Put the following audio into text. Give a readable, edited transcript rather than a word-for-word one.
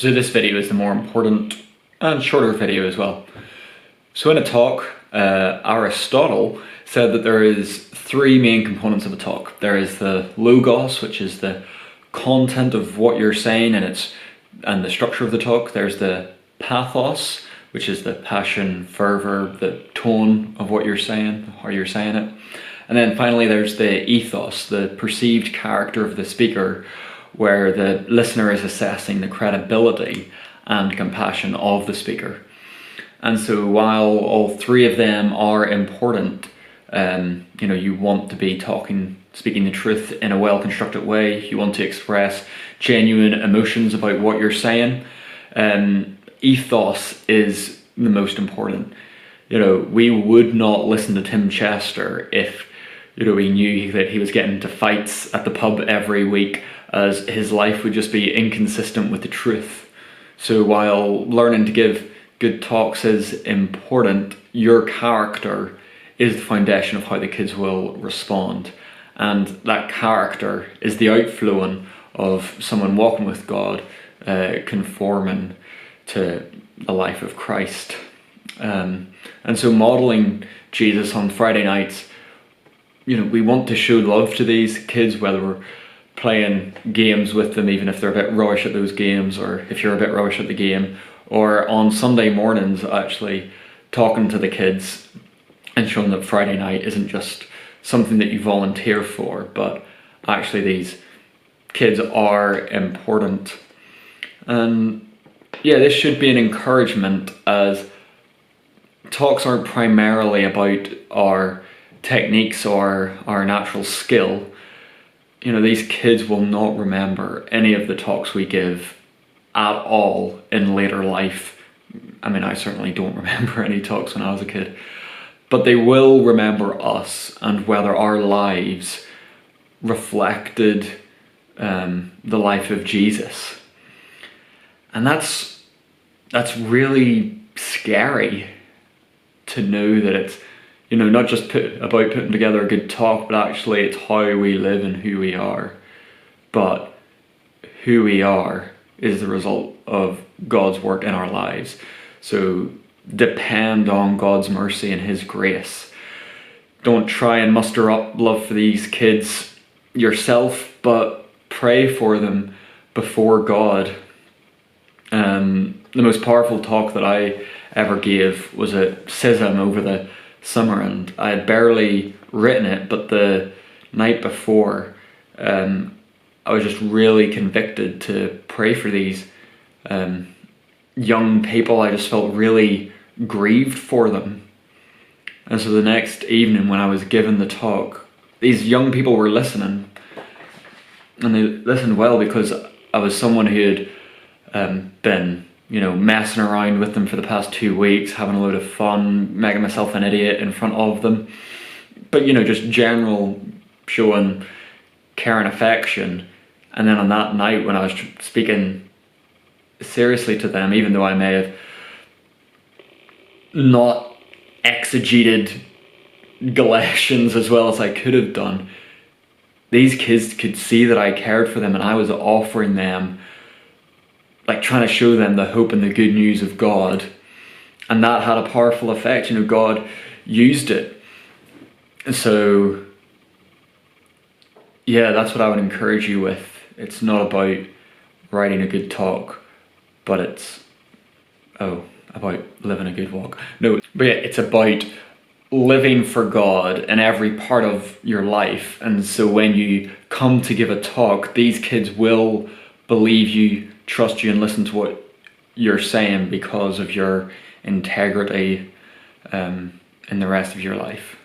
So this video is the more important and shorter video as well. So in a talk, Aristotle said that there is three main components of a talk. There is the logos, which is the content of what you're saying and the structure of the talk. There's the pathos, which is the passion, fervor, the tone of what you're saying, how you're saying it. And then finally there's the ethos, the perceived character of the speaker, where the listener is assessing the credibility and compassion of the speaker. And so while all three of them are important, you want to be speaking the truth in a well-constructed way. You want to express genuine emotions about what you're saying. Ethos is the most important. We would not listen to Tim Chester if we knew that he was getting into fights at the pub every week, as his life would just be inconsistent with the truth. So while learning to give good talks is important, your character is the foundation of how the kids will respond. And that character is the outflowing of someone walking with God, conforming to the life of Christ. And so modeling Jesus on Friday nights, we want to show love to these kids, whether we're playing games with them, even if they're a bit rubbish at those games, or if you're a bit rubbish at the game, or on Sunday mornings actually talking to the kids and showing that Friday night isn't just something that you volunteer for, but actually these kids are important. And yeah, this should be an encouragement, as talks aren't primarily about our techniques or our natural skill. These kids will not remember any of the talks we give at all in later life. I mean, I certainly don't remember any talks when I was a kid, but they will remember us and whether our lives reflected the life of Jesus. And that's really scary to know that it's not just about putting together a good talk, but actually it's how we live and who we are. But who we are is the result of God's work in our lives. So depend on God's mercy and His grace. Don't try and muster up love for these kids yourself, but pray for them before God. The most powerful talk that I ever gave was at CISM over the summer, and I had barely written it, but the night before I was just really convicted to pray for these young people. I just felt really grieved for them. And so the next evening when I was given the talk, these young people were listening, and they listened well because I was someone who had been messing around with them for the past 2 weeks, having a load of fun, making myself an idiot in front of them. But just general showing care and affection. And then on that night when I was speaking seriously to them, even though I may have not exegeted Galatians as well as I could have done, these kids could see that I cared for them, and I was offering them, trying to show them the hope and the good news of God. And that had a powerful effect. God used it. And so, yeah, that's what I would encourage you with. It's not about writing a good talk, but it's, about living a good walk. No, but yeah, it's about living for God in every part of your life. And so when you come to give a talk, these kids will believe you, trust you, and listen to what you're saying because of your integrity in the rest of your life.